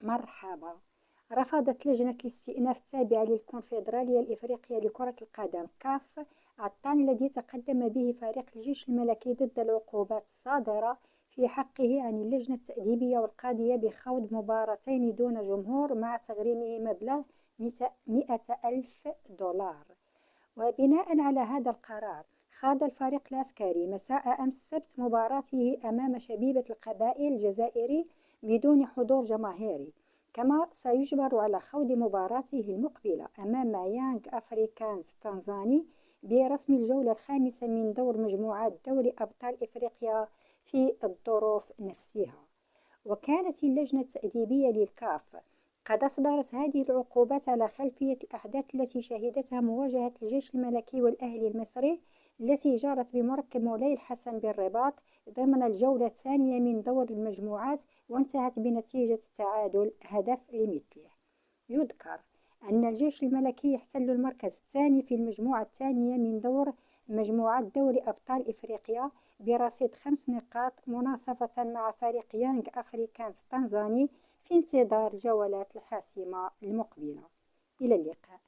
مرحبا. رفضت لجنة الاستئناف التابعة للكونفدرالية الإفريقية لكرة القدم كاف الطعن الذي تقدم به فريق الجيش الملكي ضد العقوبات الصادرة في حقه عن اللجنة التأديبية والقاضية بخوض مباراتين دون جمهور مع تغريمه مبلغ 100 ألف دولار. وبناء على هذا القرار خاض الفريق العسكري مساء أمس السبت مباراته أمام شبيبة القبائل الجزائري بدون حضور جماهيري، كما سيجبر على خوض مباراته المقبلة أمام يانغ أفريكانز تنزاني برسم الجولة الخامسة من دور مجموعات دوري أبطال إفريقيا في الظروف نفسها. وكانت اللجنة التأديبية للكاف قد أصدرت هذه العقوبات على خلفية الأحداث التي شهدتها مواجهة الجيش الملكي والأهلي المصري التي جرت بمركب مولاي الحسن بالرباط ضمن الجولة الثانية من دور المجموعات، وانتهت بنتيجة التعادل هدف لمثله. يذكر أن الجيش الملكي يحتل المركز الثاني في المجموعة الثانية من دور مجموعات دوري أبطال إفريقيا برصيد 5 نقاط، مناصفة مع فريق يانغ أفريكانز تنزاني في انتظار الجولات الحاسمة المقبلة. إلى اللقاء.